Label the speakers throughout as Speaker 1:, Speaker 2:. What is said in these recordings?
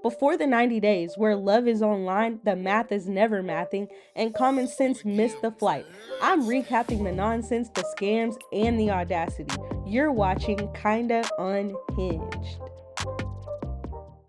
Speaker 1: Before the 90 days, where love is online, the math is never mathing, and common sense missed the flight. I'm recapping the nonsense, the scams, and the audacity. You're watching Kinda Unhinged.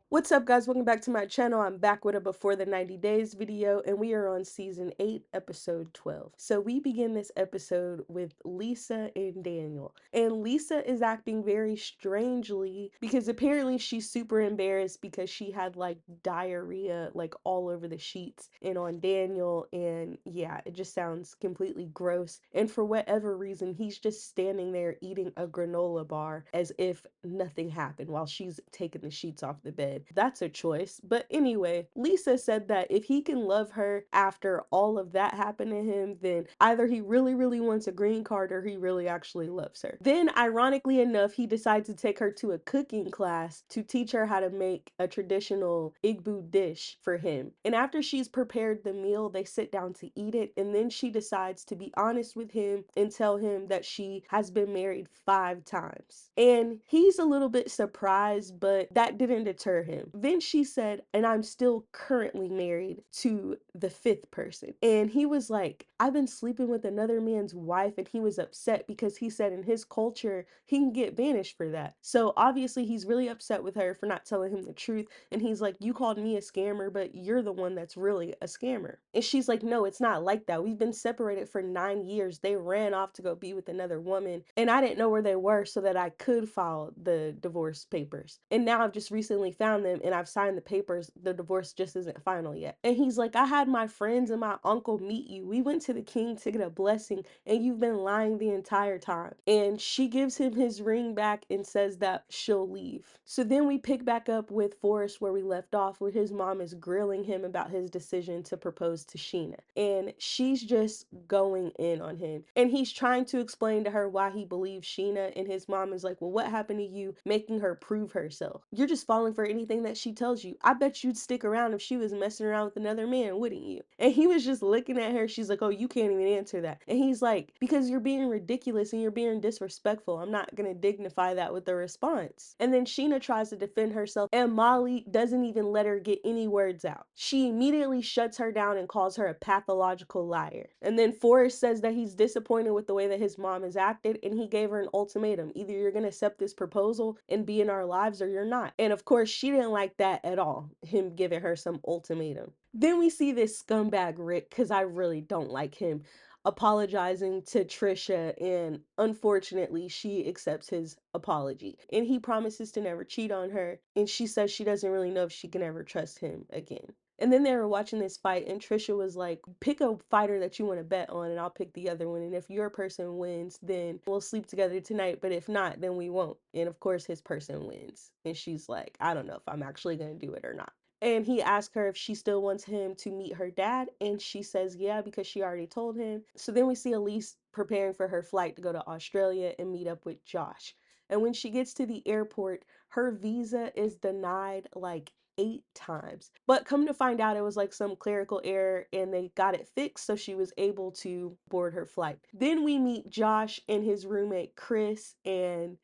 Speaker 1: What's up, guys? Welcome back to my channel. I'm back with a before the 90 days video, and we are on season 8, episode 12. So we begin this episode with Lisa and Daniel, and Lisa is acting very strangely because apparently she's super embarrassed because she had like diarrhea like all over the sheets and on Daniel, and yeah, it just sounds completely gross. And for whatever reason, he's just standing there eating a granola bar as if nothing happened while she's taking the sheets off the bed. That's a choice. But anyway, Lisa said that if he can love her after all of that happened to him, then either he really wants a green card or he really actually loves her. Then, ironically enough, he decides to take her to a cooking class to teach her how to make a traditional Igbo dish for him. And after she's prepared the meal, they sit down to eat it, and then she decides to be honest with him and tell him that she has been married 5 times. And he's a little bit surprised, but that didn't deter him. Then she said, and I'm still currently married to the 5th person. And he was like, I've been sleeping with another man's wife, and he was upset because he said in his culture, he can get banished for that. So obviously he's really upset with her for not telling him the truth. And he's like, you called me a scammer, but you're the one that's really a scammer. And she's like, no, it's not like that. We've been separated for 9 years. They ran off to go be with another woman, and I didn't know where they were so that I could file the divorce papers. And now I've just recently found them and I've signed the papers. The divorce just isn't final yet. And he's like, I had my friends and my uncle meet you. We went to the king to get a blessing, and you've been lying the entire time. And she gives him his ring back and says that she'll leave. So then we pick back up with Forrest where we left off, where his mom is grilling him about his decision to propose to Sheena. And she's just going in on him. And he's trying to explain to her why he believes Sheena, and his mom is like, well, what happened to you making her prove herself? You're just falling for anything that she tells you. I bet you'd stick around if she was messing around with another man, wouldn't you? And he was just looking at her. She's like, oh, you can't even answer that. And he's like, because you're being ridiculous and you're being disrespectful. I'm not gonna dignify that with a response. And then Sheena tries to defend herself, and Molly doesn't even let her get any words out. She immediately shuts her down and calls her a pathological liar. And then Forrest says that he's disappointed with the way that his mom has acted, and he gave her an ultimatum. Either you're gonna accept this proposal and be in our lives, or you're not. And of course, she didn't like that at all, him giving her some ultimatum. Then we see this scumbag Rick, because I really don't like him, apologizing to Trisha, and unfortunately she accepts his apology. And he promises to never cheat on her, and she says she doesn't really know if she can ever trust him again. And then they were watching this fight, and Trisha was like, pick a fighter that you want to bet on and I'll pick the other one. And if your person wins, then we'll sleep together tonight. But if not, then we won't. And of course his person wins. And she's like, I don't know if I'm actually going to do it or not. And he asked her if she still wants him to meet her dad, and she says yeah, because she already told him. So then we see Elise preparing for her flight to go to Australia and meet up with Josh. And when she gets to the airport, her visa is denied like 8 times. But come to find out, it was like some clerical error and they got it fixed, so she was able to board her flight. Then we meet Josh and his roommate Chris, and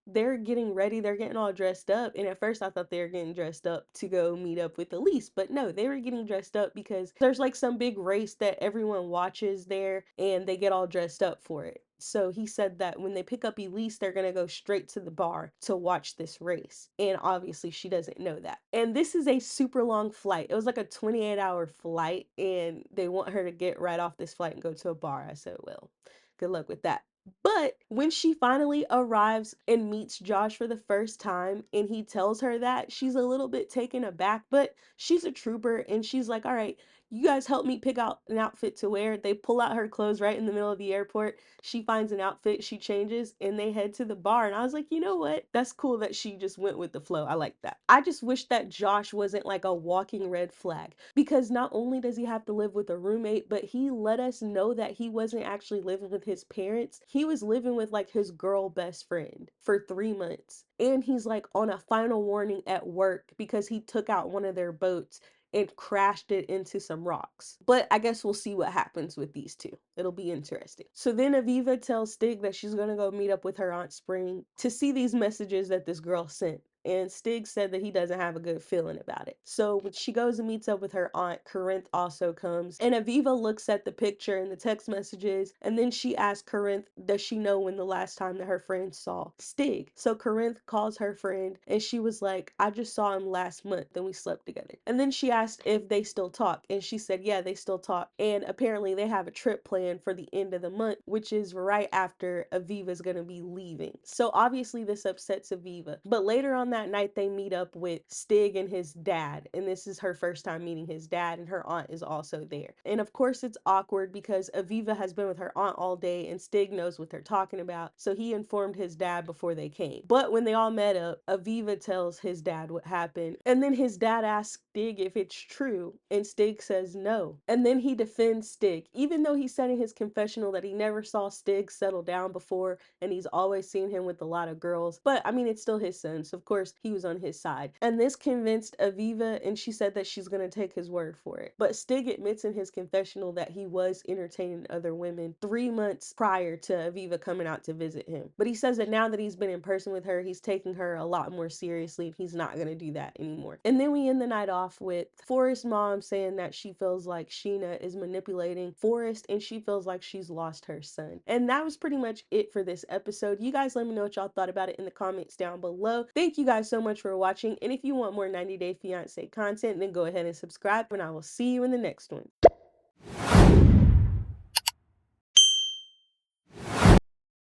Speaker 1: they're getting ready, they're getting all dressed up. And at first I thought they were getting dressed up to go meet up with Elise, but no, they were getting dressed up because there's like some big race that everyone watches there, and they get all dressed up for it. So he said that when they pick up Elise, they're gonna go straight to the bar to watch this race. And obviously she doesn't know that. And this is a super long flight. It was like a 28-hour flight, and they want her to get right off this flight and go to a bar. I said, well, good luck with that. But when she finally arrives and meets Josh for the first time and he tells her that, she's a little bit taken aback, but she's a trooper and she's like, all right, you guys help me pick out an outfit to wear. They pull out her clothes right in the middle of the airport. She finds an outfit, she changes, and they head to the bar. And I was like, you know what? That's cool that she just went with the flow. I like that. I just wish that Josh wasn't like a walking red flag, because not only does he have to live with a roommate, but he let us know that he wasn't actually living with his parents. He was living with like his girl best friend for 3 months. And he's like on a final warning at work because he took out one of their boats and crashed it into some rocks. But I guess we'll see what happens with these two. It'll be interesting. So then Aviva tells Stig that she's gonna go meet up with her Aunt Spring to see these messages that this girl sent. and Stig said that he doesn't have a good feeling about it. So when she goes and meets up with her aunt, Corinth also comes, and Aviva looks at the picture and the text messages, and then she asks Corinth, does she know when the last time that her friend saw Stig? So Corinth calls her friend, and she was like, I just saw him last month, then we slept together. And then she asked if they still talk, and she said, yeah, they still talk, and apparently they have a trip planned for the end of the month, which is right after Aviva's gonna be leaving. So obviously this upsets Aviva, but later on that night they meet up with Stig and his dad, and this is her first time meeting his dad, and her aunt is also there. And of course it's awkward because Aviva has been with her aunt all day and Stig knows what they're talking about, so he informed his dad before they came. But when they all met up, Aviva tells his dad what happened, and then his dad asks Stig if it's true, and Stig says no. And then he defends Stig, even though he said in his confessional that he never saw Stig settle down before and he's always seen him with a lot of girls. But I mean, it's still his son, so of course he was on his side. And this convinced Aviva, and she said that she's gonna take his word for it. But Stig admits in his confessional that he was entertaining other women 3 months prior to Aviva coming out to visit him. But he says that now that he's been in person with her, he's taking her a lot more seriously, and he's not gonna do that anymore. And then we end the night off with Forrest's mom saying that she feels like Scheana is manipulating Forrest, and she feels like she's lost her son. And that was pretty much it for this episode. You guys let me know what y'all thought about it in the comments down below. Thank you guys so much for watching, and if you want more 90 Day Fiancé content, then go ahead and subscribe, and I will see you in the next one.